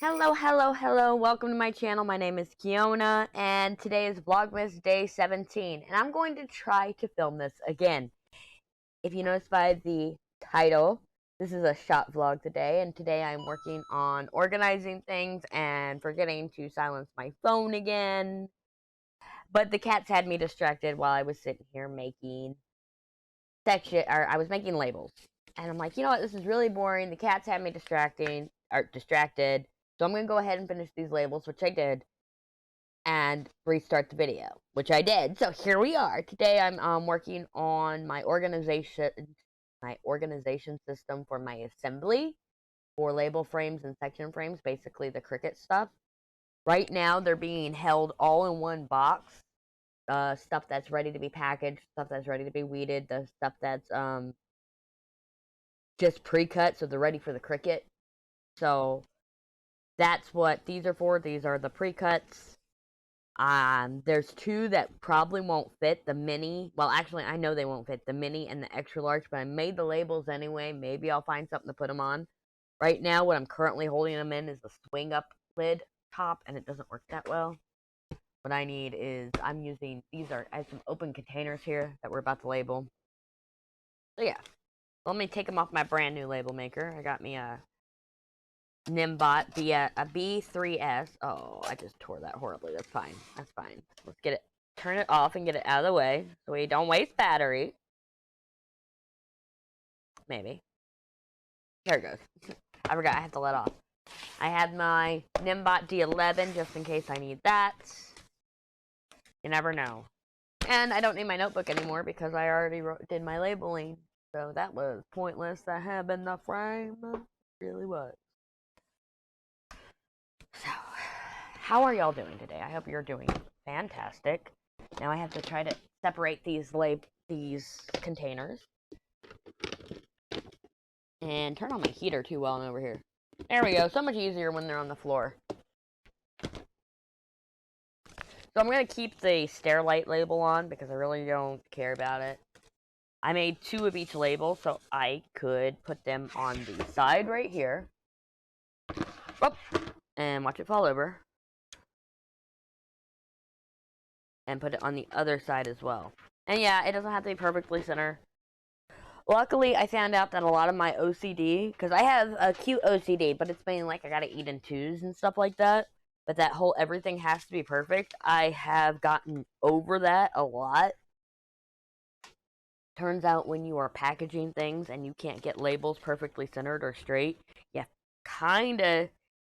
Hello, hello, hello. Welcome to my channel. My name is Keona, and today is Vlogmas Day 17, and I'm going to try to film this again. If you notice by the title, this is a shot vlog today, and today I'm working on organizing things and forgetting to silence my phone again. But the cats had me distracted while I was sitting here making I was making labels. And I'm like, you know what, this is really boring. The cats had me distracted. So I'm going to go ahead and finish these labels, which I did, and restart the video, which I did. So here we are. Today I'm working on my organization system for my assembly for label frames and section frames, basically the Cricut stuff. Right now they're being held all in one box. Stuff that's ready to be packaged, stuff that's ready to be weeded, the stuff that's just pre-cut, so they're ready for the Cricut. So that's what these are for. These are the pre-cuts. There's two that probably won't fit, the mini. Well, actually, I know they won't fit, the mini and the extra large, but I made the labels anyway. Maybe I'll find something to put them on. Right now, what I'm currently holding them in is the swing-up lid top, and it doesn't work that well. What I need is, I have some open containers here that we're about to label. So yeah, let me take them off my brand new label maker. I got me a Nimbot a B3S. Oh, I just tore that horribly. That's fine. That's fine. Let's turn it off and get it out of the way so we don't waste battery. Maybe. There it goes. I forgot I have to let off. I had my Nimbot D11 just in case I need that. You never know. And I don't need my notebook anymore because I already did my labeling. So that was pointless to have in the frame. It really was. So, how are y'all doing today? I hope you're doing fantastic. Now I have to try to separate these containers. And turn on my heater too while I'm over here. There we go. So much easier when they're on the floor. So I'm going to keep the Stairlight label on because I really don't care about it. I made two of each label so I could put them on the side right here. Whoop. And watch it fall over. And put it on the other side as well. And yeah, it doesn't have to be perfectly center. Luckily, I found out that a lot of my OCD, because I have a cute OCD, but it's mainly like I gotta eat in twos and stuff like that. But that whole everything has to be perfect, I have gotten over that a lot. Turns out when you are packaging things and you can't get labels perfectly centered or straight, you kinda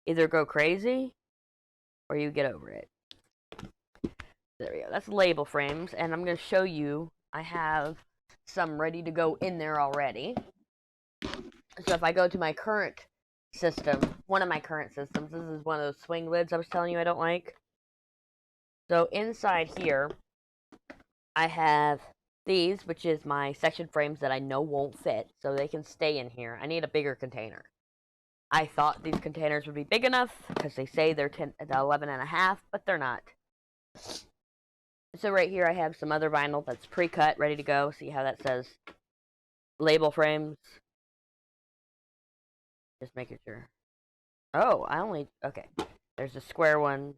either go crazy or you get over it. There we go. That's label frames, and I'm going to show you. I have some ready to go in there already. So if I go to my current system, one of my current systems, this is one of those swing lids I was telling you I don't like. So inside here, I have these, which is my section frames that I know won't fit, so they can stay in here. I need a bigger container. I thought these containers would be big enough, because they say they're 11.5, but they're not. So right here I have some other vinyl that's pre-cut, ready to go. See how that says label frames? Just making sure. Oh, okay. There's the square ones.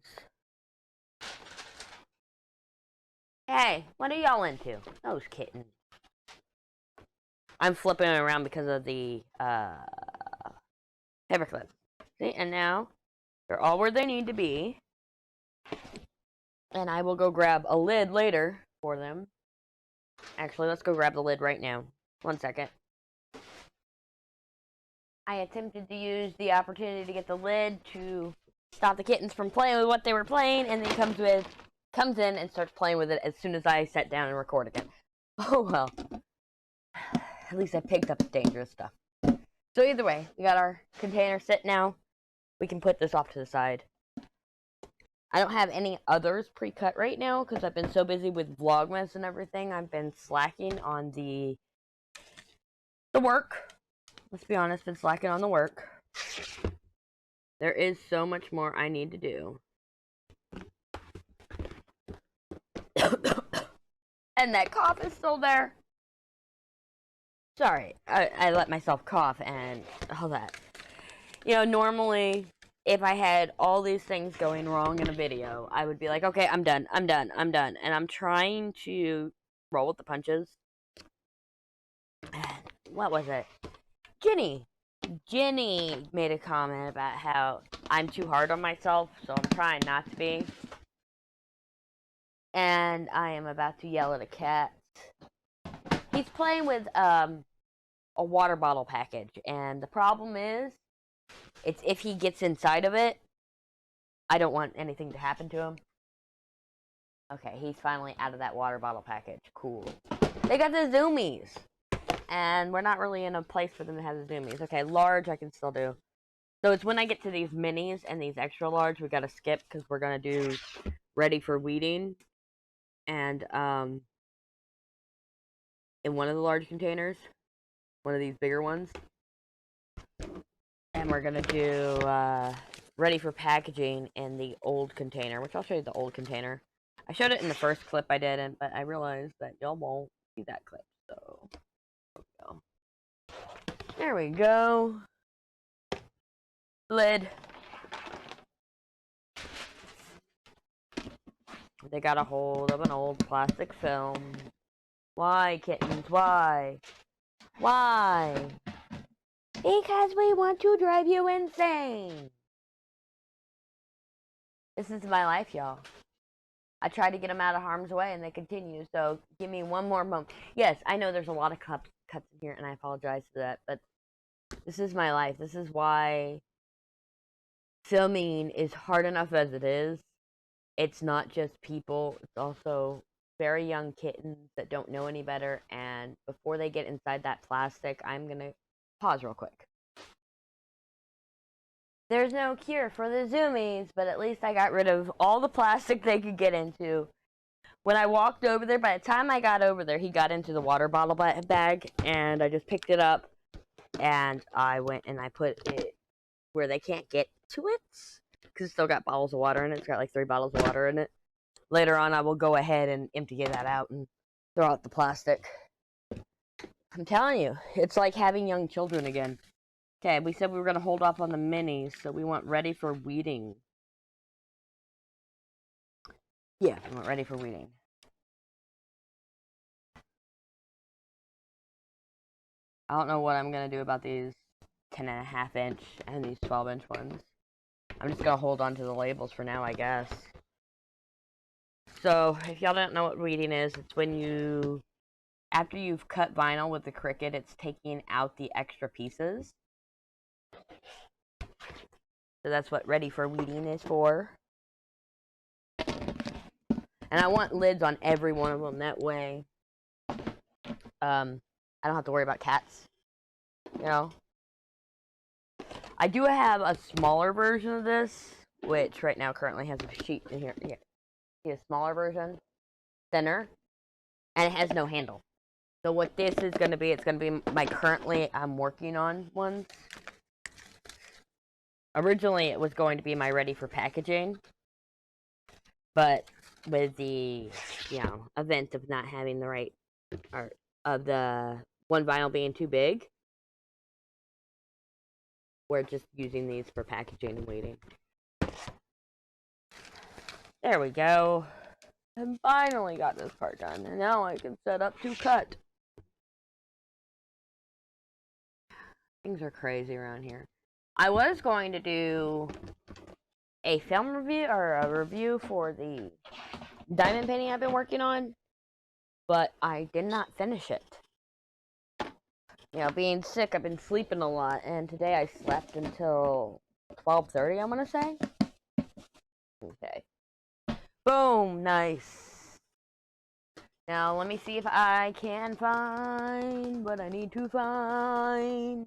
Hey, what are y'all into? Those kittens. I'm flipping it around because of the paperclip. See, and now they're all where they need to be. And I will go grab a lid later for them. Actually, let's go grab the lid right now. 1 second. I attempted to use the opportunity to get the lid to stop the kittens from playing with what they were playing, and then comes in and starts playing with it as soon as I sat down and record again. Oh well. At least I picked up dangerous stuff. So either way, we got our container set now. We can put this off to the side. I don't have any others pre-cut right now because I've been so busy with Vlogmas and everything. I've been slacking on the work. Let's be honest, been slacking on the work. There is so much more I need to do. And that cough is still there. Sorry, I let myself cough and all that. You know, normally if I had all these things going wrong in a video, I would be like, okay, I'm done. And I'm trying to roll with the punches. What was it? Jenny made a comment about how I'm too hard on myself, so I'm trying not to be. And I am about to yell at a cat. He's playing with a water bottle package, and the problem is, it's if he gets inside of it, I don't want anything to happen to him. Okay, he's finally out of that water bottle package. Cool. They got the zoomies. And we're not really in a place for them to have the zoomies. Okay, large I can still do. So it's when I get to these minis and these extra large, we gotta skip because we're gonna do ready for weeding. And in one of the large containers, one of these bigger ones. And we're gonna do ready for packaging in the old container, which I'll show you the old container. I showed it in the first clip I did, but I realized that y'all won't see that clip, so there we go. Lid. They got a hold of an old plastic film. Why, kittens? Why? Why? Because we want to drive you insane. This is my life, y'all. I try to get them out of harm's way, and they continue. So give me one more moment. Yes, I know there's a lot of cuts in here, and I apologize for that. But this is my life. This is why filming is hard enough as it is. It's not just people. It's also very young kittens that don't know any better. And before they get inside that plastic, I'm going to pause real quick. There's no cure for the zoomies, but at least I got rid of all the plastic they could get into. When I walked over there, by the time I got over there, he got into the water bottle bag, and I just picked it up, and I went and I put it where they can't get to it, because it's still got bottles of water in it. It's got like 3 bottles of water in it. Later on, I will go ahead and empty that out and throw out the plastic. I'm telling you, it's like having young children again. Okay, we said we were going to hold off on the minis, so we want ready for weeding. Yeah, we want ready for weeding. I don't know what I'm going to do about these 10.5 inch and these 12 inch ones. I'm just going to hold on to the labels for now, I guess. So, if y'all don't know what weeding is, it's when you, after you've cut vinyl with the Cricut, it's taking out the extra pieces. So that's what ready for weeding is for. And I want lids on every one of them. That way, I don't have to worry about cats. You know? I do have a smaller version of this, which right now currently has a sheet in here. Yeah. See a smaller version, thinner, and it has no handle. So what this is going to be, it's going to be my currently I'm working on ones. Originally, it was going to be my ready for packaging, but with the, you know, event of not having the right, or of the one vinyl being too big, we're just using these for packaging and waiting. There we go. I finally got this part done, and now I can set up to cut. Things are crazy around here. I was going to do a film review, or a review for the diamond painting I've been working on, but I did not finish it. You know, being sick, I've been sleeping a lot, and today I slept until 12:30, I'm gonna say. Okay. Boom! Nice. Now, let me see if I can find what I need to find.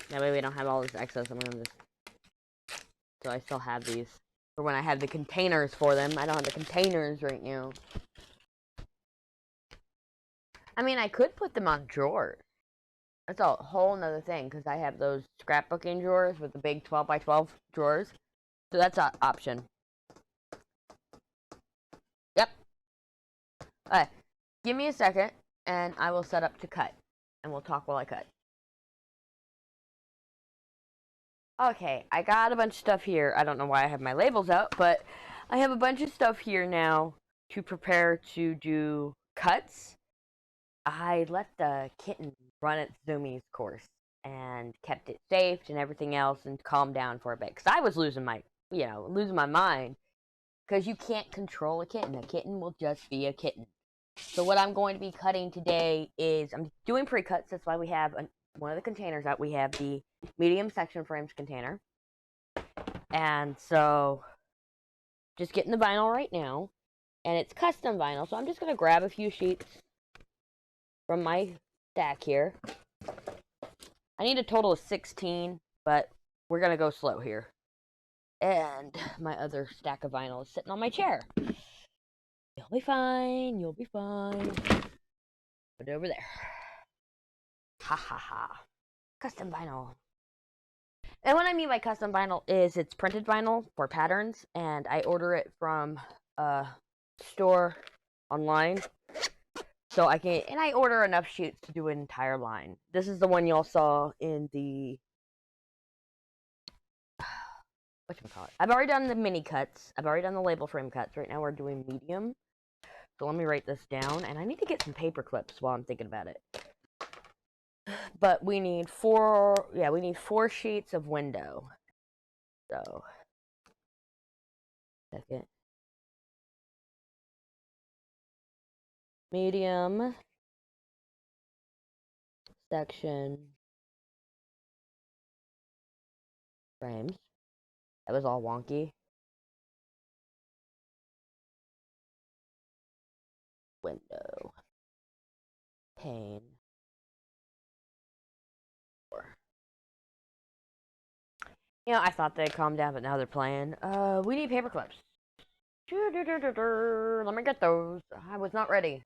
That way we don't have all this excess. I'm gonna just... So I still have these. For when I have the containers for them. I don't have the containers right now. I mean, I could put them on drawers. That's a whole nother thing, because I have those scrapbooking drawers with the big 12x12 drawers. So that's an option. Yep. Alright. give me a second, and I will set up to cut, and we'll talk while I cut. Okay, I got a bunch of stuff here. I don't know why I have my labels out, but I have a bunch of stuff here now to prepare to do cuts. I let the kitten run its zoomies course and kept it safe and everything else and calmed down for a bit. Because I was losing my mind. Because you can't control a kitten. A kitten will just be a kitten. So what I'm going to be cutting today is, I'm doing pre-cuts. That's why we have one of the containers out. We have the medium section frames container. And so, just getting the vinyl right now. And it's custom vinyl. So I'm just going to grab a few sheets from my stack here. I need a total of 16, but we're going to go slow here. And my other stack of vinyl is sitting on my chair. You'll be fine. You'll be fine. Put it over there. Ha ha ha. Custom vinyl. And what I mean by custom vinyl is it's printed vinyl for patterns, and I order it from a store online. So I can, and I order enough sheets to do an entire line. This is the one y'all saw in the, whatchamacallit. I've already done the mini cuts. I've already done the label frame cuts. Right now we're doing medium. So let me write this down, and I need to get some paper clips while I'm thinking about it. But we need four sheets of window. So, second. Medium. Section. Frames. That was all wonky. Window. Pane. You know, I thought they'd calm down, but now they're playing. We need paper clips. Let me get those. I was not ready.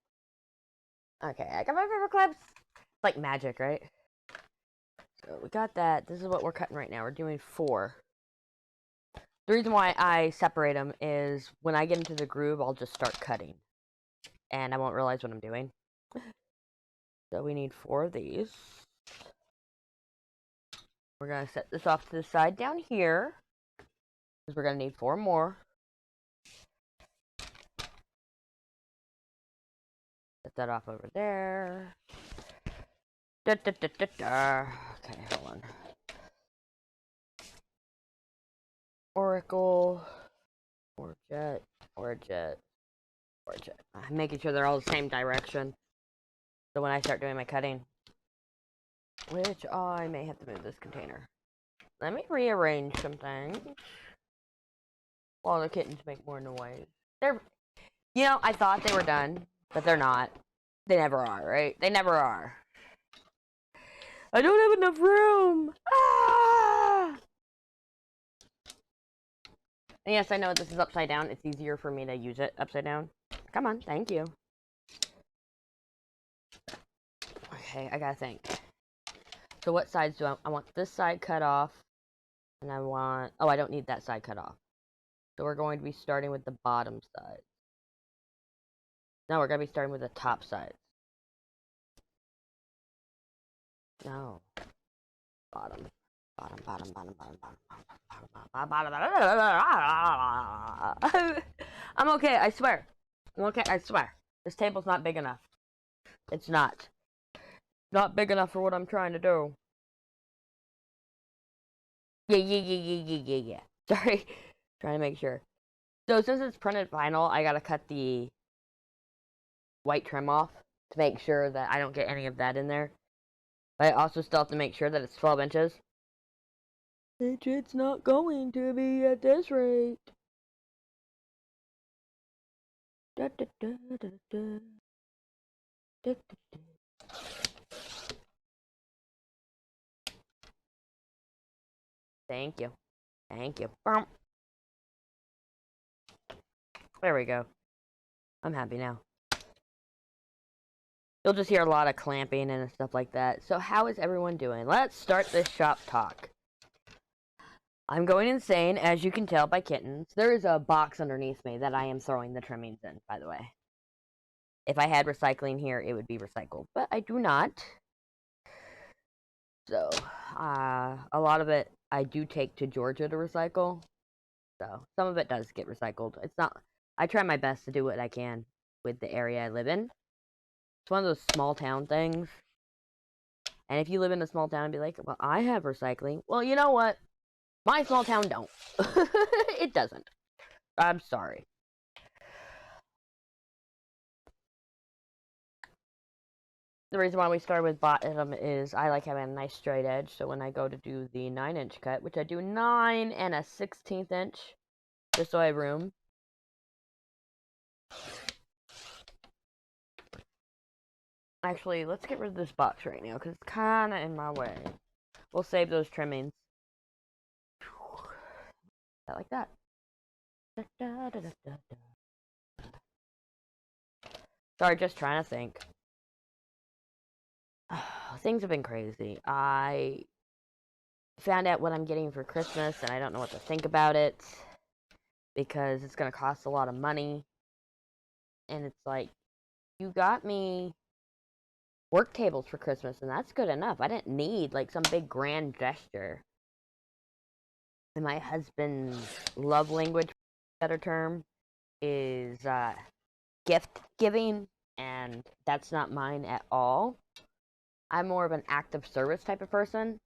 Okay, I got my paper clips. It's like magic, right? So we got that. This is what we're cutting right now. We're doing 4. The reason why I separate them is when I get into the groove, I'll just start cutting. And I won't realize what I'm doing. So we need 4 of these. We're going to set this off to the side down here. Because we're going to need 4 more. Set that off over there. Okay, hold on. Oracle. Or jet. I'm making sure they're all the same direction. So when I start doing my cutting. Which I may have to move this container. Let me rearrange some things. While the kittens make more noise. I thought they were done. But they're not. They never are, right? They never are. I don't have enough room! Ah! And yes, I know this is upside down. It's easier for me to use it upside down. Come on, thank you. Okay, I gotta think. So what sides do I want this side cut off. And I want... Oh, I don't need that side cut off. So we're going to be starting with the bottom side. No, we're going to be starting with the top side. No. Bottom. I'm okay, I swear. I'm okay, I swear. This table's not big enough. It's not. Not big enough for what I'm trying to do. Yeah. Sorry. Trying to make sure. So since it's printed vinyl, I gotta cut the white trim off to make sure that I don't get any of that in there. But I also still have to make sure that it's 12 inches. Which it's not going to be at this rate. Thank you. Thank you. There we go. I'm happy now. You'll just hear a lot of clamping and stuff like that. So how is everyone doing? Let's start this shop talk. I'm going insane, as you can tell by kittens. There is a box underneath me that I am throwing the trimmings in, by the way. If I had recycling here, it would be recycled, but I do not. So, a lot of it I do take to Georgia to recycle. So, some of it does get recycled. It's not, I try my best to do what I can with the area I live in. It's one of those small town things. And if you live in a small town and be like, well, I have recycling. Well, you know what? My small town don't. It doesn't. I'm sorry. The reason why we started with bottom is I like having a nice straight edge, so when I go to do the 9-inch cut, which I do 9 and a 1/16 inch, just so I have room. Actually, let's get rid of this box right now, because it's kind of in my way. We'll save those trimmings. Like that. Sorry, just trying to think. Things have been crazy. I found out what I'm getting for Christmas, and I don't know what to think about it, because it's going to cost a lot of money. And it's like, you got me work tables for Christmas, and that's good enough. I didn't need, like, some big grand gesture. And my husband's love language, better term, is gift giving, and that's not mine at all. I'm more of an active service type of person,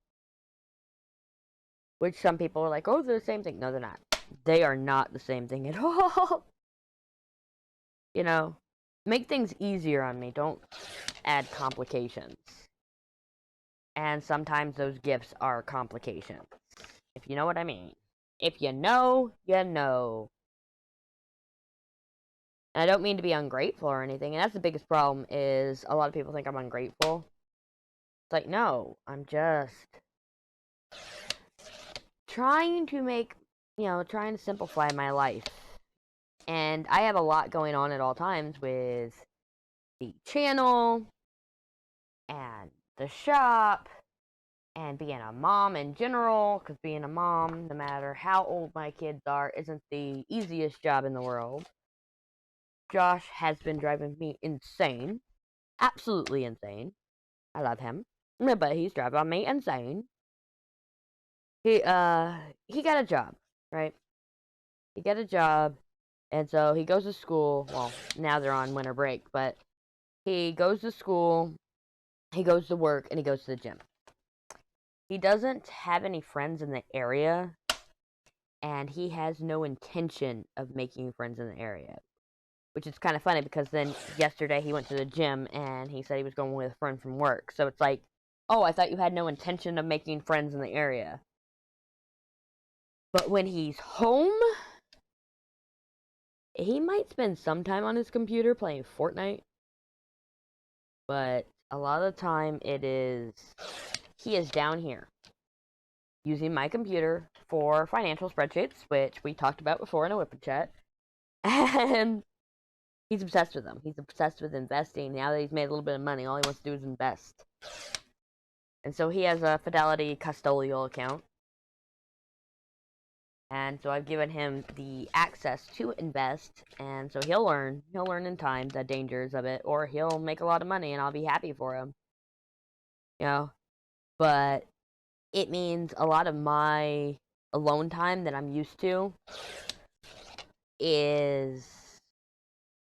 which some people are like, oh, they're the same thing. No, they're not. They are not the same thing at all. You know, make things easier on me. Don't add complications. And sometimes those gifts are complications, if you know what I mean. If you know, you know. And I don't mean to be ungrateful or anything, and that's the biggest problem, is a lot of people think I'm ungrateful. It's like, no, I'm just trying to make, trying to simplify my life. And I have a lot going on at all times with the channel, and the shop, and being a mom in general, because being a mom, no matter how old my kids are, isn't the easiest job in the world. Josh has been driving me insane. Absolutely insane. I love him. But he's driving me insane. He got a job, right? He got a job, and so he goes to school. Well, now they're on winter break, but he goes to school, he goes to work, and he goes to the gym. He doesn't have any friends in the area, and he has no intention of making friends in the area. Which is kind of funny, because then yesterday he went to the gym, and he said he was going with a friend from work. So it's like, oh, I thought you had no intention of making friends in the area. But when he's home, he might spend some time on his computer playing Fortnite. But a lot of the time he is down here using my computer for financial spreadsheets, which we talked about before in a Whippet chat. And he's obsessed with them. He's obsessed with investing. Now that he's made a little bit of money, all he wants to do is invest. And so he has a Fidelity custodial account. And so I've given him the access to invest, and so he'll learn in time the dangers of it, or he'll make a lot of money and I'll be happy for him. But it means a lot of my alone time that I'm used to is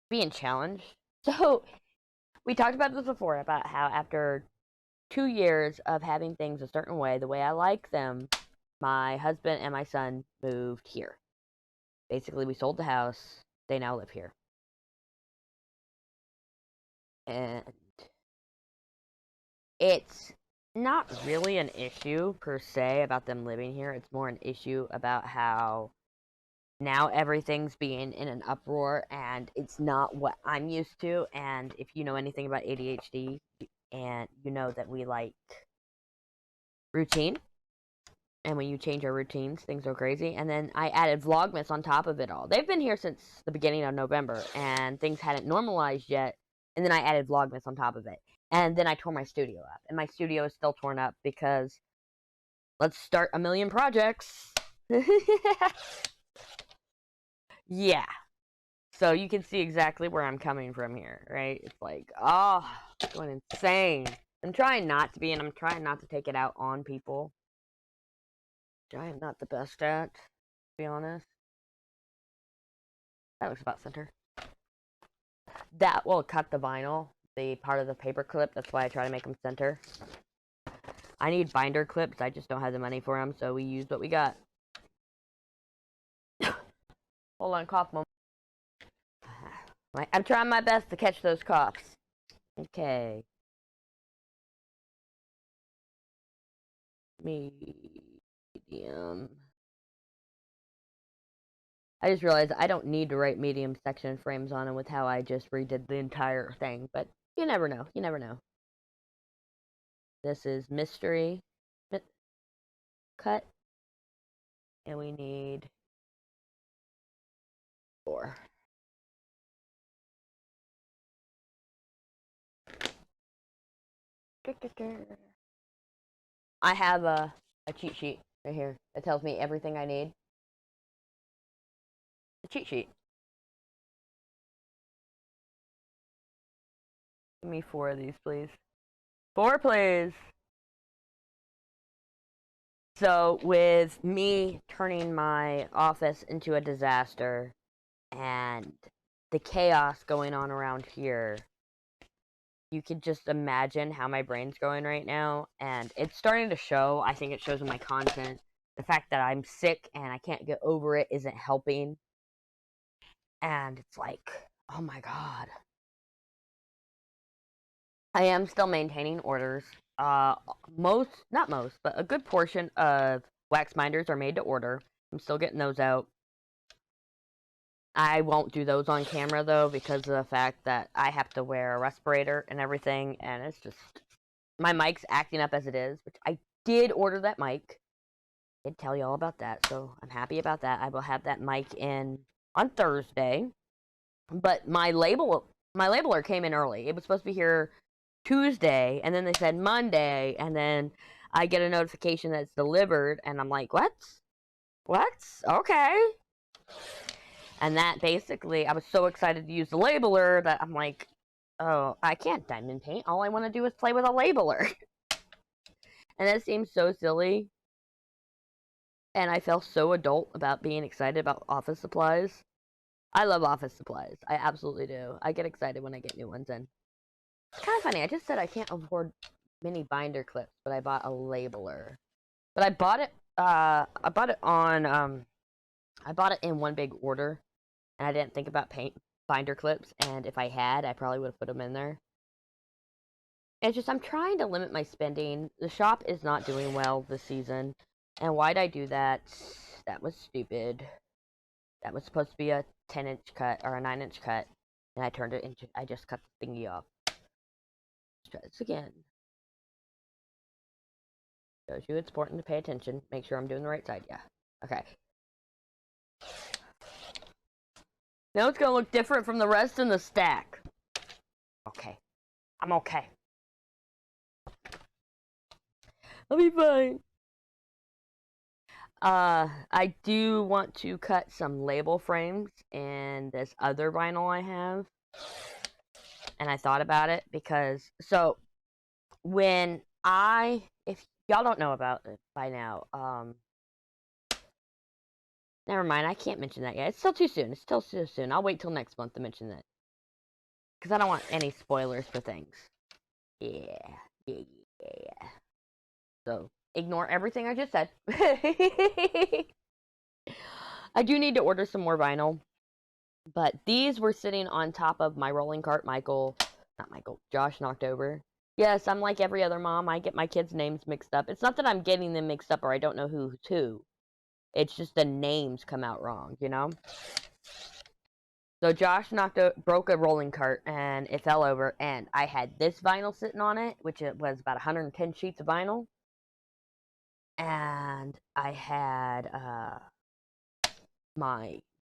being challenged. So we talked about this before, about how after 2 years of having things a certain way, the way I like them, my husband and my son moved here. Basically, we sold the house. They now live here. And it's not really an issue, per se, about them living here. It's more an issue about how now everything's being in an uproar, and it's not what I'm used to. And if you know anything about ADHD, and you know that we like routine. And when you change our routines, things go crazy. And then I added Vlogmas on top of it all. They've been here since the beginning of November, and things hadn't normalized yet. And then I added Vlogmas on top of it. And then I tore my studio up. And my studio is still torn up because let's start a million projects. Yeah. So you can see exactly where I'm coming from here, right? It's like, oh, it's going insane. I'm trying not to be, and I'm trying not to take it out on people. Which I am not the best at, to be honest. That looks about center. That will cut the vinyl, the part of the paper clip. That's why I try to make them center. I need binder clips. I just don't have the money for them, so we used what we got. Hold on, cough moment. I'm trying my best to catch those coughs. Okay. Medium. I just realized I don't need to write medium section frames on them with how I just redid the entire thing, but you never know. You never know. This is mystery cut, and we need 4. I have a cheat sheet right here that tells me everything I need. A cheat sheet. Give me 4 of these, please. 4, please. So, with me turning my office into a disaster and the chaos going on around here, you could just imagine how my brain's going right now, and it's starting to show. I think it shows in my content. The fact that I'm sick and I can't get over it isn't helping. And it's like, oh my god. I am still maintaining orders. Not most, but a good portion of wax binders are made to order. I'm still getting those out. I won't do those on camera, though, because of the fact that I have to wear a respirator and everything, and it's just... My mic's acting up as it is, which I did order that mic. I did tell you all about that, so I'm happy about that. I will have that mic in on Thursday. But my labeler came in early. It was supposed to be here Tuesday, and then they said Monday, and then I get a notification that it's delivered, and I'm like, what? What? Okay. And that basically, I was so excited to use the labeler that I'm like, oh, I can't diamond paint. All I want to do is play with a labeler. And that seems so silly. And I felt so adult about being excited about office supplies. I love office supplies. I absolutely do. I get excited when I get new ones in. It's kind of funny. I just said I can't afford mini binder clips, but I bought a labeler. But I bought it I bought it in one big order, and I didn't think about binder clips, and if I had, I probably would have put them in there. It's just I'm trying to limit my spending. The shop is not doing well this season, and why'd I do that? That was stupid. That was supposed to be a 10-inch cut, or a 9-inch cut, and I just cut the thingy off. Let's try this again. Shows you it's important to pay attention. Make sure I'm doing the right side. Yeah. Okay. Now it's gonna look different from the rest in the stack. Okay. I'm okay. I'll be fine. I do want to cut some label frames in this other vinyl I have. And I thought about it because, so, if y'all don't know about it by now, never mind, I can't mention that yet. It's still too soon. It's still too soon. I'll wait till next month to mention that. Because I don't want any spoilers for things. Yeah. So, ignore everything I just said. I do need to order some more vinyl. But these were sitting on top of my rolling cart Josh knocked over. Yes, I'm like every other mom. I get my kids' names mixed up. It's not that I'm getting them mixed up or I don't know who's who. It's just the names come out wrong, you know? So Josh broke a rolling cart and it fell over, and I had this vinyl sitting on it, which it was about 110 sheets of vinyl. And I had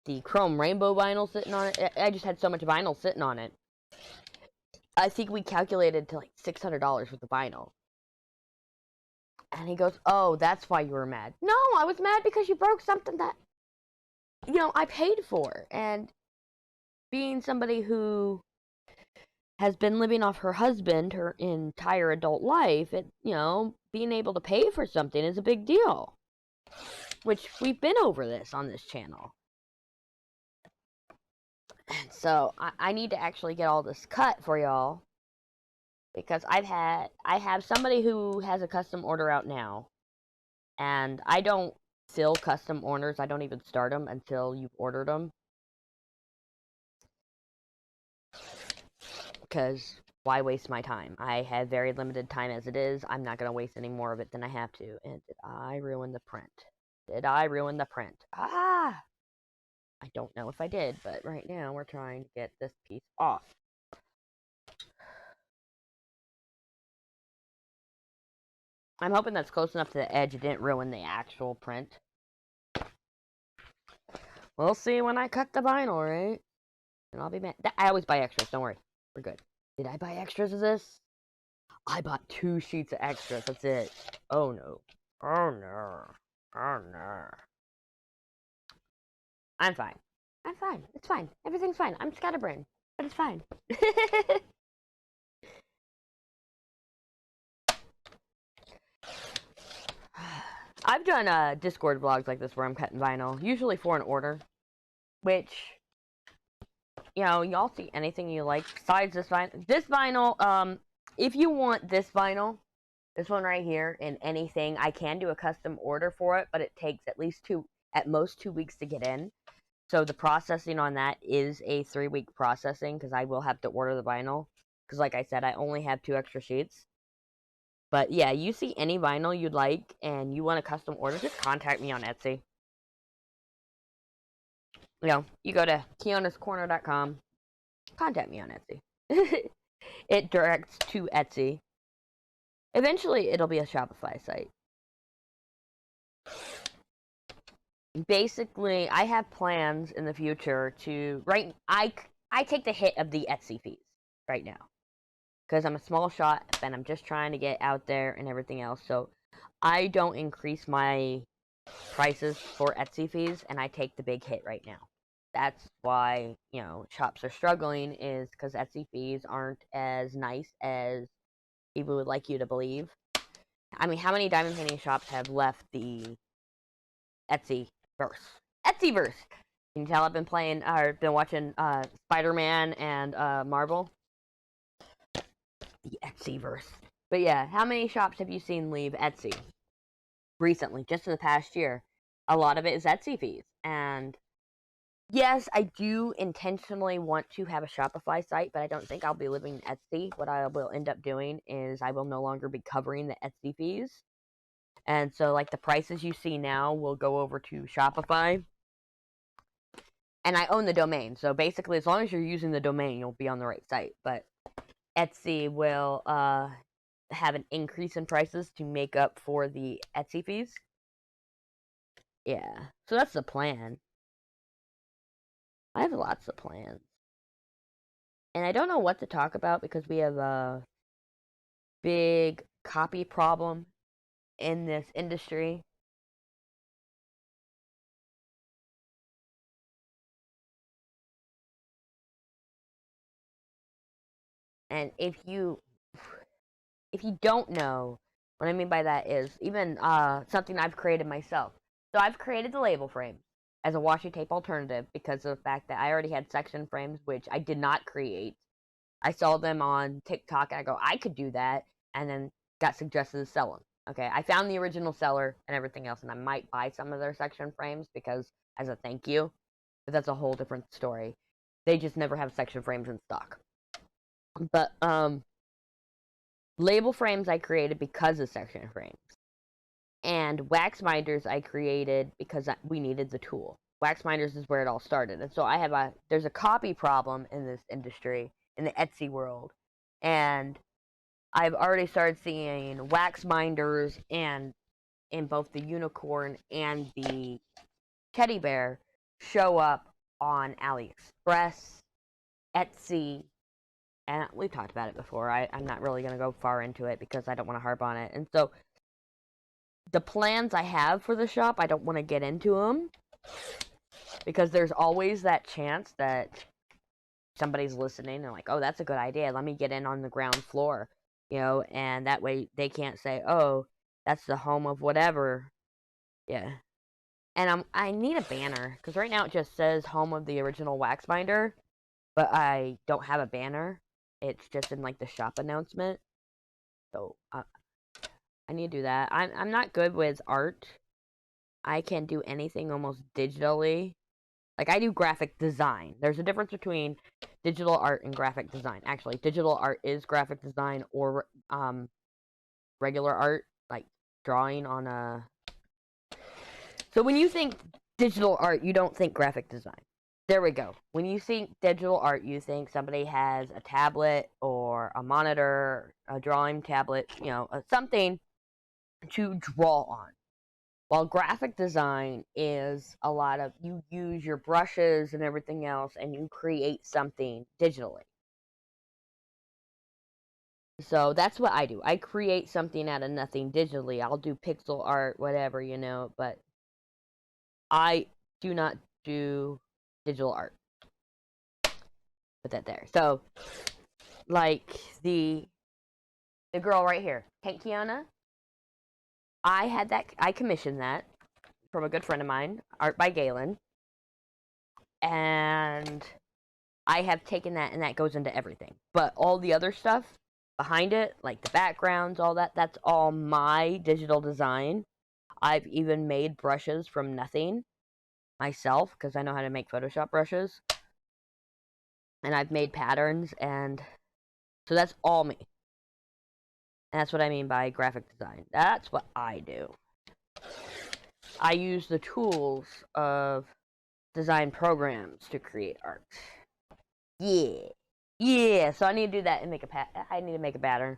the chrome rainbow vinyl sitting on it. I just had so much vinyl sitting on it. I think we calculated to like $600 with the vinyl. And he goes, oh, that's why you were mad. No, I was mad because you broke something that, I paid for. And being somebody who has been living off her husband her entire adult life, being able to pay for something is a big deal. Which we've been over this on this channel. And so I need to actually get all this cut for y'all. Because I have somebody who has a custom order out now. And I don't fill custom orders. I don't even start them until you've ordered them. Because why waste my time? I have very limited time as it is. I'm not going to waste any more of it than I have to. And did I ruin the print? Did I ruin the print? Ah! I don't know if I did, but right now we're trying to get this piece off. I'm hoping that's close enough to the edge it didn't ruin the actual print. We'll see when I cut the vinyl, right? And I'll be mad. I always buy extras, don't worry. We're good. Did I buy extras of this? I bought 2 sheets of extras, that's it. Oh no. Oh no. Oh no. I'm fine. I'm fine. It's fine. Everything's fine. I'm scatterbrained. But it's fine. I've done Discord vlogs like this where I'm cutting vinyl, usually for an order, which, y'all see anything you like besides this vinyl. This vinyl, if you want this vinyl, this one right here, in anything, I can do a custom order for it, but it takes at most 2 weeks to get in. So the processing on that is a 3-week processing, because I will have to order the vinyl, because like I said, I only have 2 extra sheets. But yeah, you see any vinyl you'd like and you want a custom order, just contact me on Etsy. You go to keonascorner.com, contact me on Etsy. It directs to Etsy. Eventually, it'll be a Shopify site. Basically, I have plans in the future to... I take the hit of the Etsy fees right now. Because I'm a small shop and I'm just trying to get out there and everything else. So I don't increase my prices for Etsy fees, and I take the big hit right now. That's why, shops are struggling, is because Etsy fees aren't as nice as people would like you to believe. I mean, how many diamond painting shops have left the Etsy-verse? Etsy-verse! Can you tell I've been watching Spider-Man and Marvel? The Etsy-verse. But yeah, how many shops have you seen leave Etsy recently, just in the past year? A lot of it is Etsy fees. And yes, I do intentionally want to have a Shopify site, but I don't think I'll be leaving Etsy. What I will end up doing is I will no longer be covering the Etsy fees. And so, like, the prices you see now will go over to Shopify. And I own the domain, so basically, as long as you're using the domain, you'll be on the right site. But Etsy will have an increase in prices to make up for the Etsy fees. Yeah, so that's the plan. I have lots of plans. And I don't know what to talk about because we have a big copy problem in this industry. And if you don't know, what I mean by that is even something I've created myself. So I've created the label frame as a washi tape alternative because of the fact that I already had section frames, which I did not create. I saw them on TikTok, and I go, I could do that, and then got suggested to sell them. Okay, I found the original seller and everything else, and I might buy some of their section frames because as a thank you, but that's a whole different story. They just never have section frames in stock. But label frames I created because of section frames. And wax minders I created because we needed the tool. Wax minders is where it all started. And so there's a copy problem in this industry, in the Etsy world. And I've already started seeing wax minders and in both the unicorn and the teddy bear show up on AliExpress, Etsy, and we've talked about it before. I'm not really going to go far into it because I don't want to harp on it. And so the plans I have for the shop, I don't want to get into them because there's always that chance that somebody's listening and like, oh, that's a good idea. Let me get in on the ground floor, and that way they can't say, oh, that's the home of whatever. Yeah. And I need a banner, because right now it just says home of the original wax binder, but I don't have a banner. It's just in like the shop announcement. So I need to do that. I'm not good with art. I can do anything almost digitally. Like, I do graphic design. There's a difference between digital art and graphic design. Actually, digital art is graphic design or regular art, like drawing on a... So when you think digital art, you don't think graphic design. There we go. When you think digital art, you think somebody has a tablet or a monitor, a drawing tablet, something to draw on. While graphic design is a lot of, you use your brushes and everything else and you create something digitally. So that's what I do. I create something out of nothing digitally. I'll do pixel art, whatever, but I do not do digital art. Put that there. So, like the girl right here, Keona, I commissioned that from a good friend of mine, Art by Galen. And I have taken that, and that goes into everything. But all the other stuff behind it, like the backgrounds, all that, that's all my digital design. I've even made brushes from nothing myself, because I know how to make Photoshop brushes. And I've made patterns, and so that's all me. And that's what I mean by graphic design. That's what I do. I use the tools of design programs to create art. Yeah. So I need to do that and make I need to make a pattern,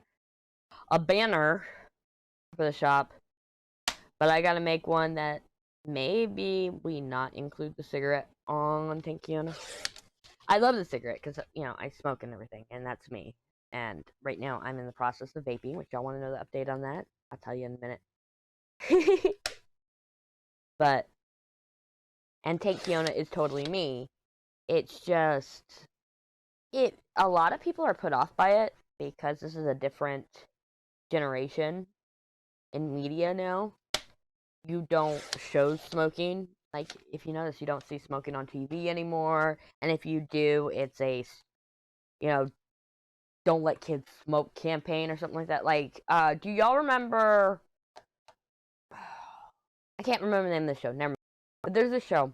a banner for the shop. But I gotta make one that maybe we not include the cigarette on. Thank you. I love the cigarette because I smoke and everything, and that's me. And right now I'm in the process of vaping, which y'all want to know the update on that. I'll tell you in a minute. And Take Keona is totally me. It's just, a lot of people are put off by it because this is a different generation in media now. You don't show smoking. Like, if you notice, you don't see smoking on TV anymore. And if you do, it's a, don't let kids smoke campaign or something like that. Like, do y'all remember... I can't remember the name of the show. Never mind. But there's a show.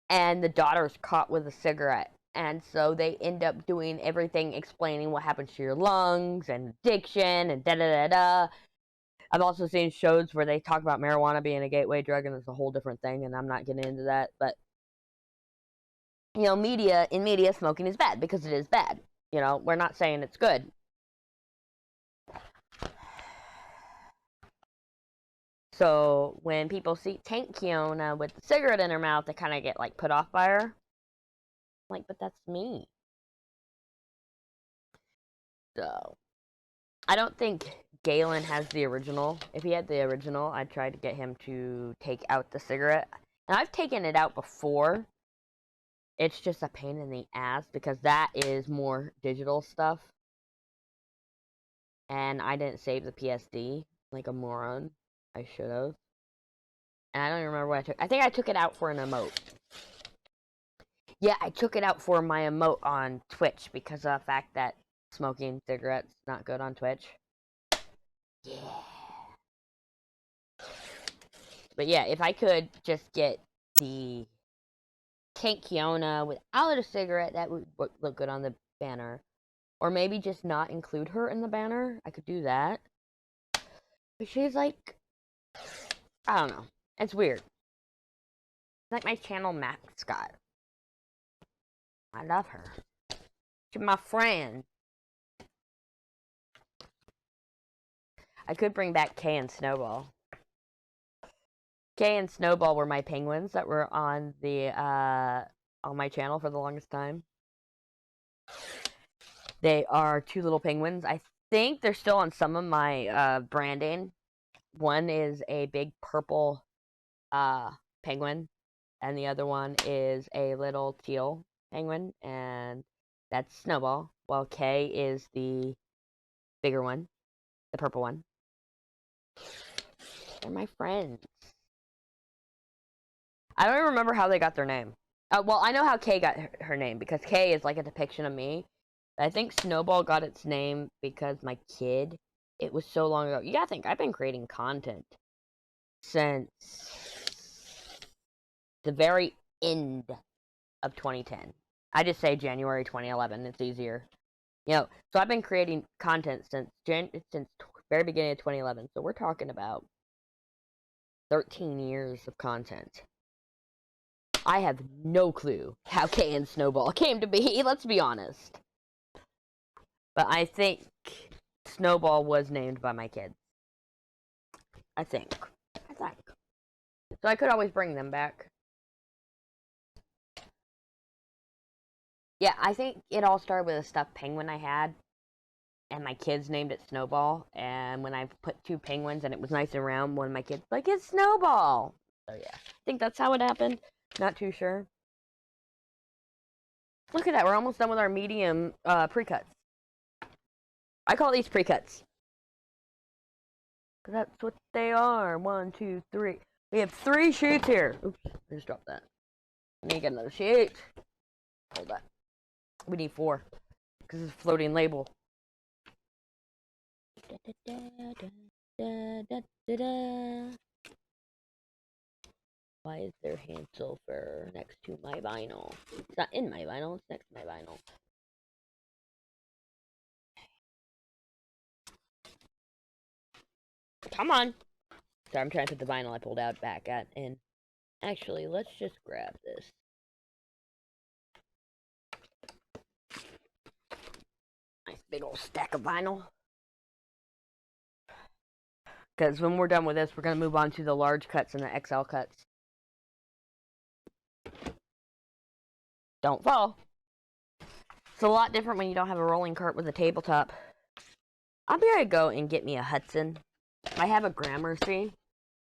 And the daughter's caught with a cigarette. And so they end up doing everything explaining what happens to your lungs and addiction and da-da-da-da. I've also seen shows where they talk about marijuana being a gateway drug, and it's a whole different thing, and I'm not getting into that. But, in media, smoking is bad because it is bad. We're not saying it's good. So when people see Tank Keona with the cigarette in her mouth, they kind of get put off by her. Like, but that's me. So I don't think Galen has the original. If he had the original, I'd try to get him to take out the cigarette. And I've taken it out before. It's just a pain in the ass because that is more digital stuff. And I didn't save the PSD like a moron. I should have. And I don't even remember what I took. I think I took it out for an emote. Yeah, I took it out for my emote on Twitch because of the fact that smoking cigarettes not good on Twitch. Yeah. But yeah, if I could just get the Tank Keona without a cigarette, that would look good on the banner. Or maybe just not include her in the banner. I could do that. But she's like, I don't know. It's weird. It's like my channel mascot. I love her. She's my friend. I could bring back Kay and Snowball. Kay and Snowball were my penguins that were on the on my channel for the longest time. They are two little penguins. I think they're still on some of my branding. One is a big purple penguin, and the other one is a little teal penguin. And That's Snowball, while K is the bigger one, the purple one. They're my friends. I don't even remember how they got their name. Well, I know how K got her name, because K is like a depiction of me. I think Snowball got its name because my kid, it was so long ago. You gotta think, I've been creating content since the very end of 2010. I just say January 2011, it's easier. You know, so I've been creating content since very beginning of 2011. So we're talking about 13 years of content. I have no clue how K and Snowball came to be, let's be honest. But I think Snowball was named by my kids. I think. So I could always bring them back. Yeah, I think it all started with a stuffed penguin I had. And my kids named it Snowball. And when I put 2 penguins and it was nice and round, one of my kids was like, it's Snowball! So yeah, I think that's how it happened. Not too sure. Look at that, we're almost done with our medium pre-cuts. I call these pre-cuts. Because that's what they are. 1, 2, 3. We have 3 sheets here. Oops, I just dropped that. I need to get another sheet. Hold that. We need 4. Because it's a floating label. Why is there hand sulfur next to my vinyl? It's not in my vinyl, it's next to my vinyl. Come on! Sorry, I'm trying to put the vinyl I pulled out back at in. Actually, let's just grab this. Nice big old stack of vinyl. Because when we're done with this, we're going to move on to the large cuts and the XL cuts. Don't fall. It's a lot different when you don't have a rolling cart with a tabletop. I'll be able to go and get me a Hudson. I have a Gramercy,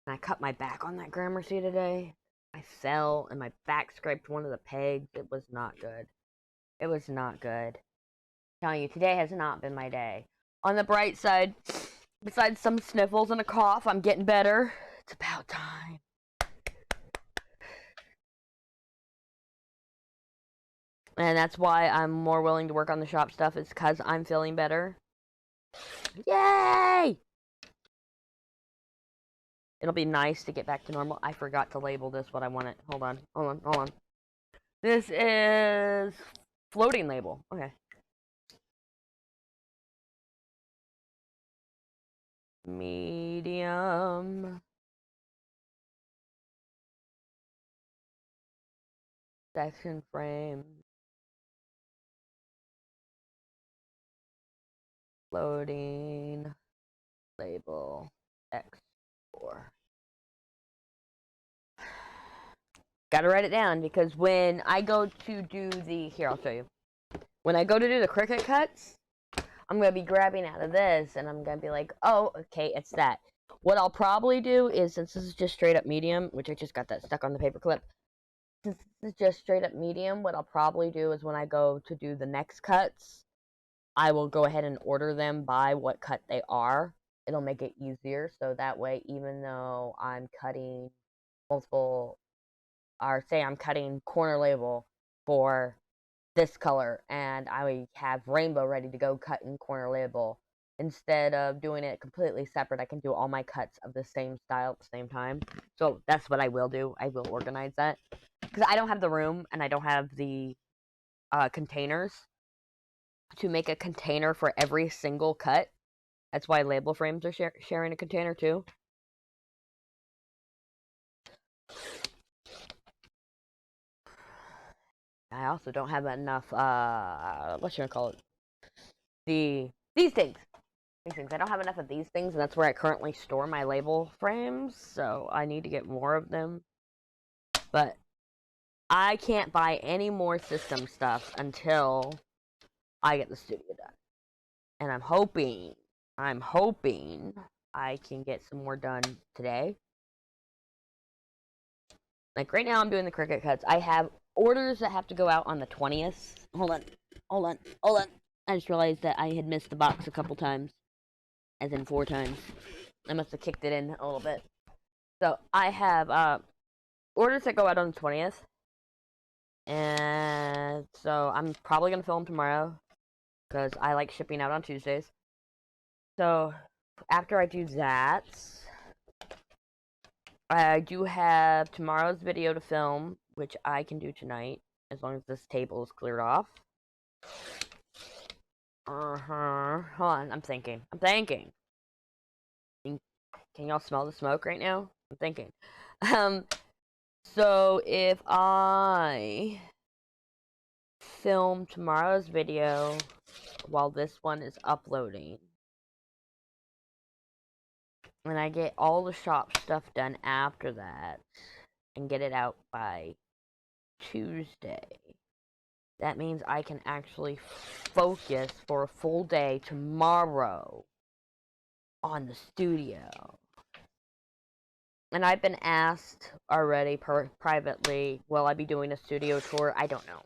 and I cut my back on that Gramercy today. I fell, and my back scraped one of the pegs. It was not good. It was not good. I'm telling you, today has not been my day. On the bright side, besides some sniffles and a cough, I'm getting better. It's about time. And that's why I'm more willing to work on the shop stuff, is because I'm feeling better. Yay! It'll be nice to get back to normal. I forgot to label this what I wanted. Hold on. This is floating label. Okay. Medium. Section frame. Floating label X4. Gotta write it down, because when I go to do the... Here, I'll show you. When I go to do the Cricut cuts, I'm going to be grabbing out of this, and I'm going to be like, oh, okay, it's that. What I'll probably do is, since this is just straight up medium, which I just got that stuck on the paper clip, since this is just straight up medium, what I'll probably do is when I go to do the next cuts, I will go ahead and order them by what cut they are. It'll make it easier, so that way, even though I'm cutting multiple, or say I'm cutting corner label for this color, and I have rainbow ready to go cut in corner label, instead of doing it completely separate, I can do all my cuts of the same style at the same time. So that's what I will do. I will organize that, because I don't have the room, and I don't have the containers to make a container for every single cut. That's why label frames are sharing a container too. I also don't have enough, what should I call it? These things. I don't have enough of these things, and that's where I currently store my label frames, so I need to get more of them. But I can't buy any more system stuff until I get the studio done. And I'm hoping I can get some more done today. Like right now I'm doing the Cricut cuts. I have orders that have to go out on the 20th. Hold on. hold on, hold on. I just realized that I had missed the box a couple times. As in 4 times. I must have kicked it in a little bit. So, I have, orders that go out on the 20th. And so, I'm probably going to film tomorrow. Because I like shipping out on Tuesdays. So, after I do that, I do have tomorrow's video to film, which I can do tonight, as long as this table is cleared off. Hold on, I'm thinking. Can y'all smell the smoke right now? I'm thinking. So if I film tomorrow's video while this one is uploading, and I get all the shop stuff done after that, and get it out by Tuesday, that means I can actually focus for a full day tomorrow on the studio. And I've been asked already privately, will I be doing a studio tour? I don't know.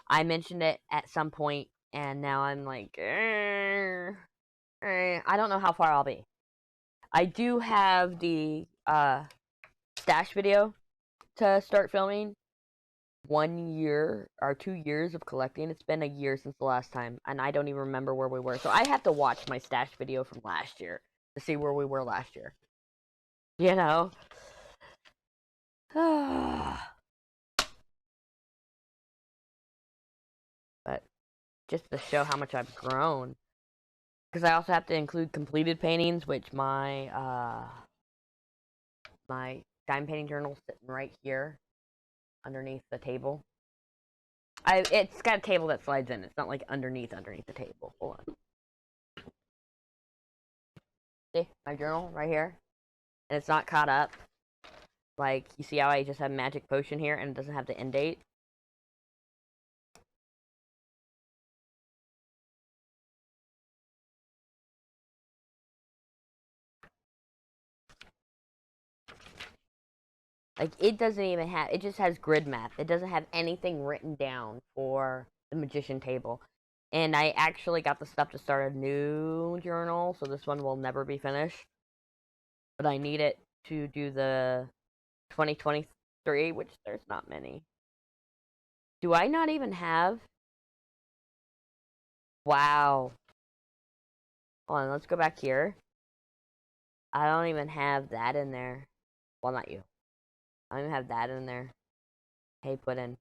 I mentioned it at some point, and now I'm like, I don't know how far I'll be. I do have the stash video to start filming. 1 year or 2 years of collecting. It's been a year since the last time, and I don't even remember where we were. So I have to watch my stash video from last year to see where we were last year. You know? But just to show how much I've grown. Because I also have to include completed paintings, which my diamond painting journal is sitting right here underneath the table. It's got a table that slides in. It's not like underneath the table. Hold on. See, my journal right here. And it's not caught up. Like, you see how I just have magic potion here and it doesn't have the end date? Like, it doesn't even have, it just has grid math. It doesn't have anything written down for the magician table. And I actually got the stuff to start a new journal, so this one will never be finished. But I need it to do the 2023, which there's not many. Do I not even have? Wow. Hold on, let's go back here. I don't even have that in there. Well, not you. I don't even have that in there. Hey, put in.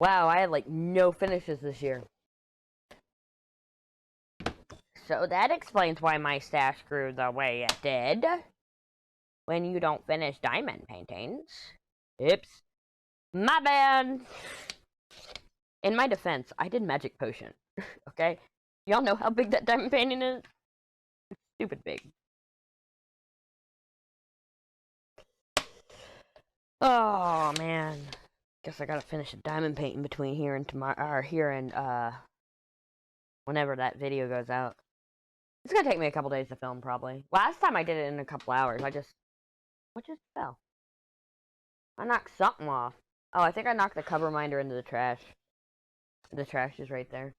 Wow, I had like no finishes this year. So that explains why my stash grew the way it did. When you don't finish diamond paintings. Oops. My bad. In my defense, I did magic potion. Okay? Y'all know how big that diamond painting is? It's stupid big. Oh, man. Guess I gotta finish a diamond painting between here and tomorrow, or here and, whenever that video goes out. It's gonna take me a couple days to film, probably. Last time I did it in a couple hours. What just fell? I knocked something off. Oh, I think I knocked the cover minder into the trash. The trash is right there.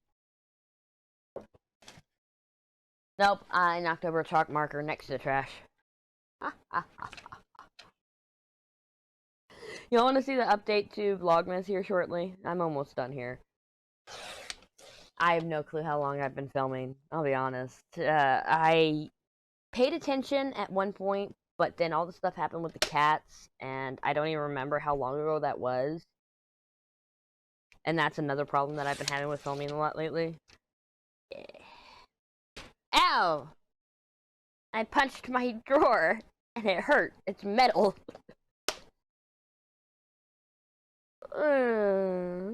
Nope, I knocked over a chalk marker next to the trash. Y'all want to see the update to Vlogmas here shortly? I'm almost done here. I have no clue how long I've been filming, I'll be honest. I paid attention at one point, but then all the stuff happened with the cats, and I don't even remember how long ago that was. And that's another problem that I've been having with filming a lot lately. Yeah. Ow! I punched my drawer, and it hurt. It's metal.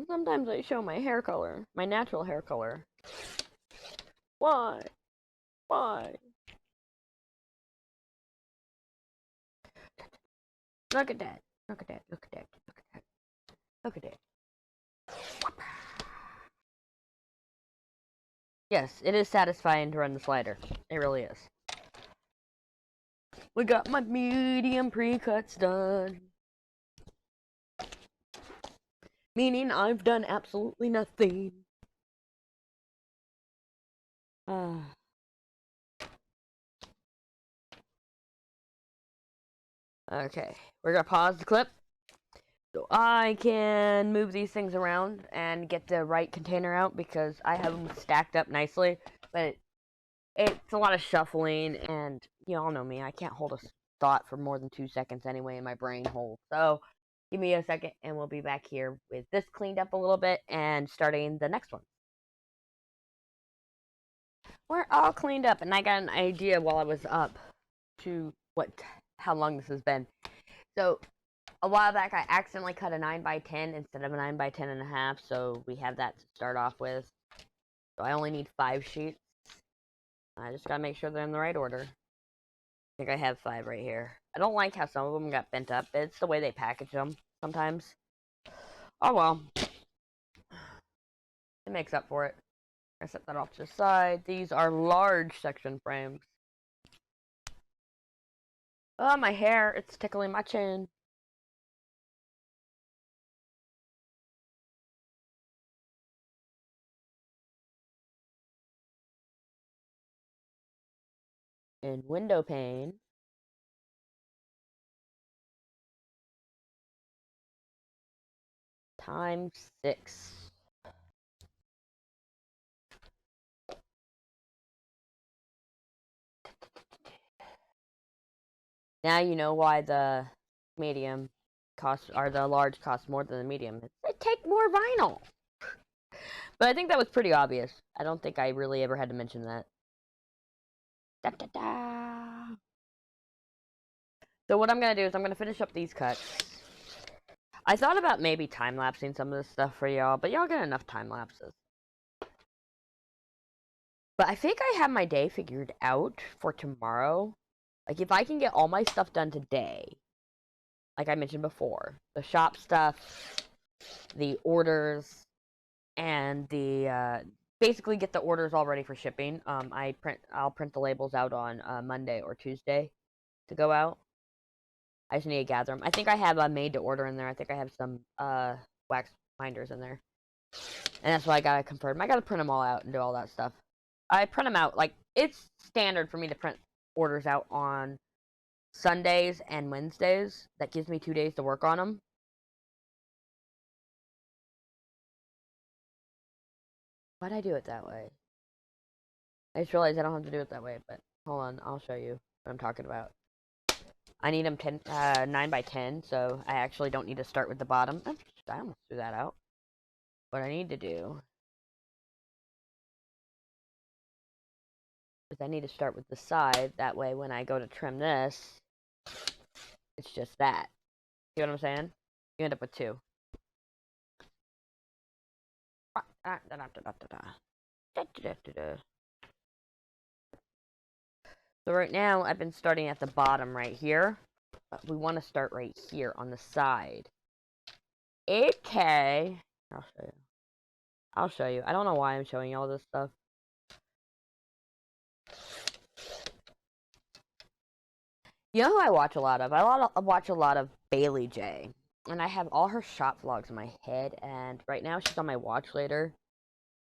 Sometimes I show my hair color. My natural hair color. Why? Why? Look at that. Look at that. Look at that. Look at that. Look at that. Yes, it is satisfying to run the slider. It really is. We got my medium pre-cuts done. Meaning I've done absolutely nothing. Okay, we're gonna pause the clip so I can move these things around and get the right container out because I have them stacked up nicely, but it's a lot of shuffling, and you all know me, I can't hold a thought for more than 2 seconds anyway in my brain hole. So give me a second and we'll be back here with this cleaned up a little bit and starting the next one. We're all cleaned up, and I got an idea while I was up to how long this has been. So a while back I accidentally cut a 9x10 instead of a 9x10.5, so we have that to start off with. So I only need 5 sheets. I just gotta make sure they're in the right order. I think I have 5 right here. I don't like how some of them got bent up. It's the way they package them sometimes. Oh well. It makes up for it. I set that off to the side. These are large section frames. Oh, my hair. It's tickling my chin. In window pane. Times 6. Now you know why the medium costs, or the large costs more than the medium. They take more vinyl. But I think that was pretty obvious. I don't think I really ever had to mention that. Da, da, da. So what I'm going to do is I'm going to finish up these cuts. I thought about maybe time-lapsing some of this stuff for y'all, but y'all get enough time-lapses. But I think I have my day figured out for tomorrow. Like, if I can get all my stuff done today, like I mentioned before, the shop stuff, the orders, and the, basically get the orders all ready for shipping. I'll print the labels out on Monday or Tuesday to go out. I just need to gather them. I think I have a made to order in there. I think I have some wax binders in there. And that's why I gotta confirm. I gotta print them all out and do all that stuff. I print them out. Like, it's standard for me to print orders out on Sundays and Wednesdays. That gives me 2 days to work on them. Why'd I do it that way? I just realized I don't have to do it that way, but hold on, I'll show you what I'm talking about. I need them 9x10, so I actually don't need to start with the bottom. Oops, I almost threw that out. What I need to do is I need to start with the side. That way, when I go to trim this, it's just that. See what I'm saying? You end up with 2. So right now, I've been starting at the bottom right here. But we want to start right here on the side. Okay. I'll show you. I'll show you. I don't know why I'm showing you all this stuff. You know who I watch a lot of? I watch a lot of Bailey J. And I have all her shop vlogs in my head. And right now she's on my watch later.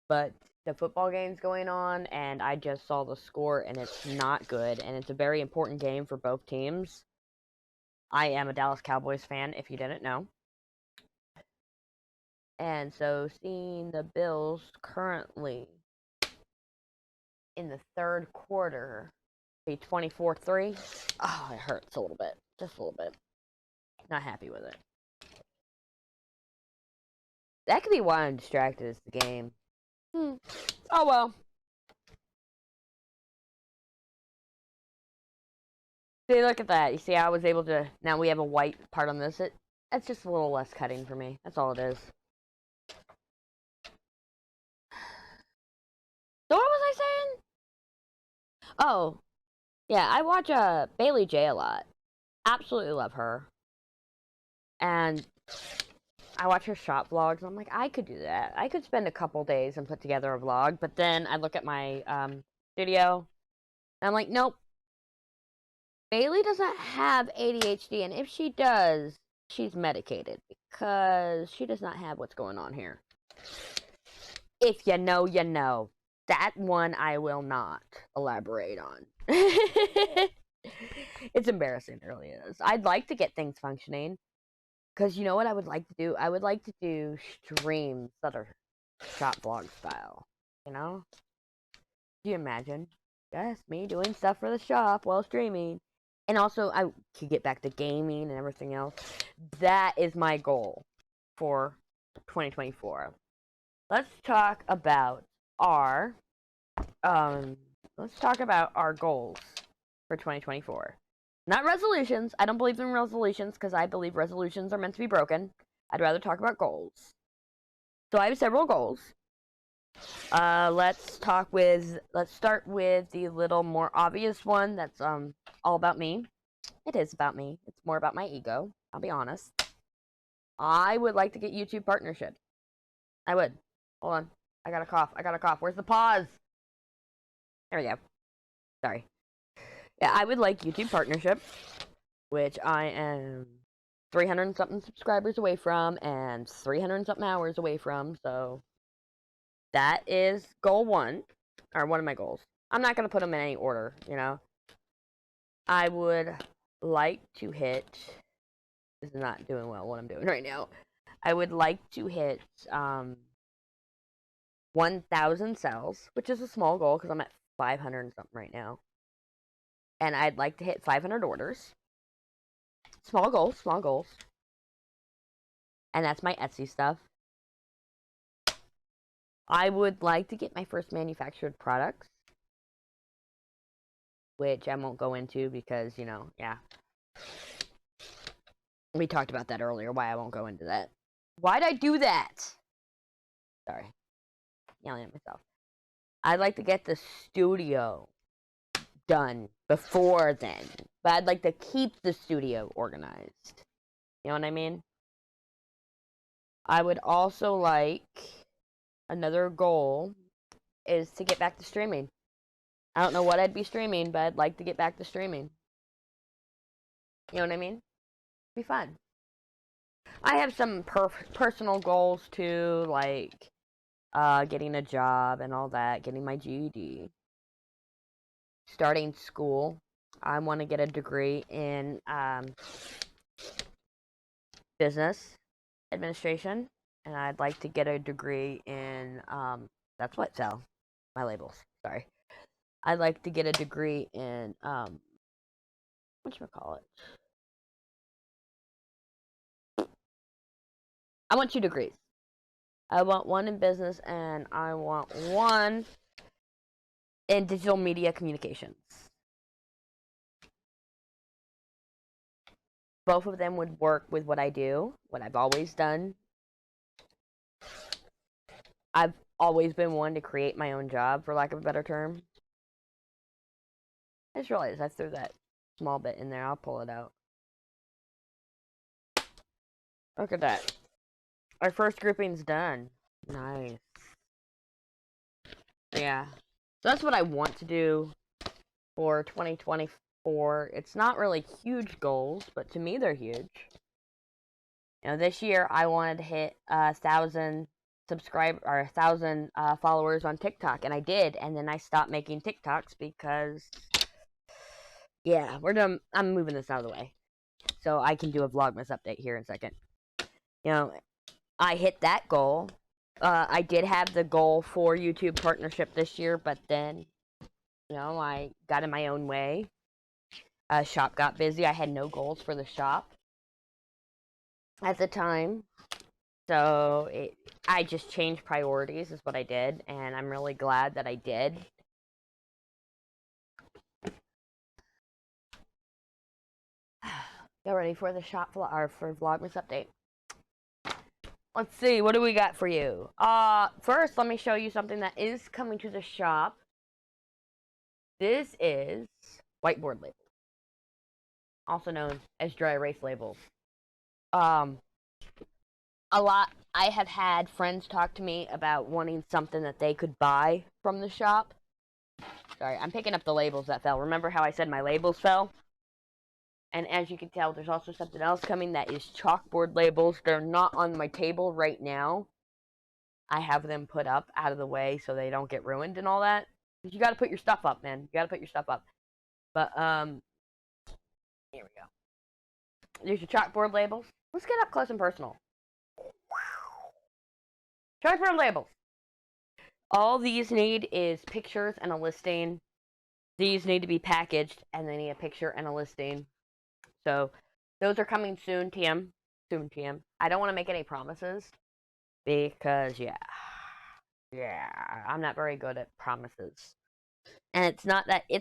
But the football game's going on. And I just saw the score. And it's not good. And it's a very important game for both teams. I am a Dallas Cowboys fan, if you didn't know. And so seeing the Bills currently in the third quarter be 24-3. Oh, it hurts a little bit. Just a little bit. Not happy with it. That could be why I'm distracted is the game. Oh well. See, look at that. You see, I was able to... Now we have a white part on this. That's just a little less cutting for me. That's all it is. So what was I saying? Oh. Yeah, I watch Bailey J a lot. Absolutely love her. And I watch her shop vlogs, and I'm like, I could do that. I could spend a couple days and put together a vlog, but then I look at my studio, and I'm like, nope. Bailey doesn't have ADHD, and if she does, she's medicated because she does not have what's going on here. If you know, you know. That one I will not elaborate on. It's embarrassing, it really is. I'd like to get things functioning. Because you know what I would like to do? I would like to do streams that are shop vlog style. You know? Do you imagine? Yes, me doing stuff for the shop while streaming. And also, I could get back to gaming and everything else. That is my goal for 2024. Let's talk about our goals for 2024. Not resolutions. I don't believe in resolutions because I believe resolutions are meant to be broken. I'd rather talk about goals. So I have several goals. Let's start with the little more obvious one that's all about me. It is about me. It's more about my ego. I'll be honest. I would like to get YouTube partnership. I would. Hold on. I got a cough. Where's the pause? There we go. Sorry. Yeah, I would like YouTube partnership, which I am 300 and something subscribers away from and 300 and something hours away from, so that is goal one, or one of my goals. I'm not going to put them in any order, you know. I would like to hit, this is not doing well what I'm doing right now. I would like to hit 1,000 cells, which is a small goal because I'm at 500 and something right now. And I'd like to hit 500 orders. Small goals. And that's my Etsy stuff. I would like to get my first manufactured products, which I won't go into because, you know, yeah. We talked about that earlier, why I won't go into that. Why'd I do that? Sorry. Yelling at myself. I'd like to get the studio done before then, but I'd like to keep the studio organized. You know what I mean? I would also like, another goal is to get back to streaming. I don't know what I'd be streaming, but I'd like to get back to streaming. You know what I mean? Be fun. I have some personal goals too, like getting a job and all that, getting my GED, starting school. I want to get a degree in business administration, and I'd like to get a degree in that's what fell my labels. Sorry. I'd like to get a degree in whatchamacallit. I want 2 degrees. I want one in business and I want one in digital media communications. Both of them would work with what I do, what I've always done. I've always been one to create my own job, for lack of a better term. I just realized I threw that small bit in there. I'll pull it out. Look at that. Our first grouping's done. Nice. Yeah. So that's what I want to do for 2024. It's not really huge goals, but to me they're huge. You know, this year I wanted to hit 1,000 followers on TikTok, and I did, and then I stopped making TikToks because, yeah, we're done. I'm moving this out of the way, so I can do a Vlogmas update here in a second. You know, I hit that goal. I did have the goal for YouTube partnership this year, but then, you know, I got in my own way. Shop got busy. I had no goals for the shop at the time. So I just changed priorities is what I did, and I'm really glad that I did. Get ready for the shop or for Vlogmas update. Let's see, what do we got for you? First, let me show you something that is coming to the shop. This is whiteboard labels, also known as dry erase labels. I have had friends talk to me about wanting something that they could buy from the shop. Sorry, I'm picking up the labels that fell. Remember how I said my labels fell? And as you can tell, there's also something else coming that is chalkboard labels. They're not on my table right now. I have them put up out of the way so they don't get ruined and all that. Because you got to put your stuff up, man. You got to put your stuff up. But, here we go. There's your chalkboard labels. Let's get up close and personal. Chalkboard labels. All these need is pictures and a listing. These need to be packaged, and they need a picture and a listing. So, those are coming soon, TM. Soon, TM. I don't want to make any promises, because, yeah, I'm not very good at promises. And it's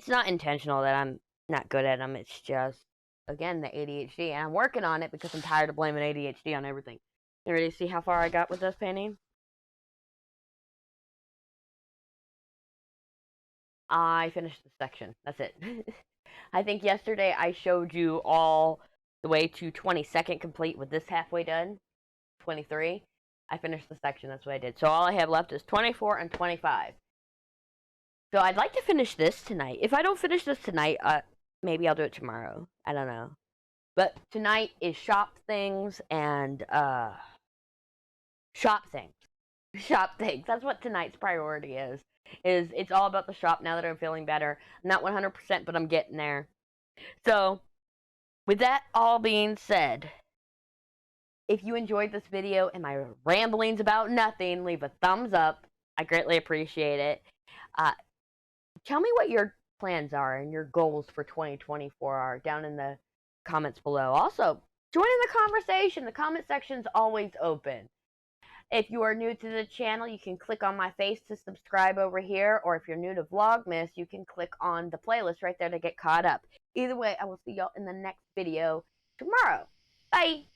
not intentional that I'm not good at them. It's just, again, the ADHD. And I'm working on it because I'm tired of blaming ADHD on everything. You ready to see how far I got with this painting? I finished the section. That's it. I think yesterday I showed you all the way to 22nd complete with this halfway done. 23. I finished the section. That's what I did. So all I have left is 24 and 25. So I'd like to finish this tonight. If I don't finish this tonight, maybe I'll do it tomorrow. I don't know. But tonight is shop things and shop things. Shop things. That's what tonight's priority is. It's all about the shop now that I'm feeling better. I'm not 100%, but I'm getting there. So, with that all being said, if you enjoyed this video and my ramblings about nothing, leave a thumbs up. I greatly appreciate it. Tell me what your plans are and your goals for 2024 are down in the comments below. Also, join in the conversation. The comment section's always open. If you are new to the channel, you can click on my face to subscribe over here. Or if you're new to Vlogmas, you can click on the playlist right there to get caught up. Either way, I will see y'all in the next video tomorrow. Bye!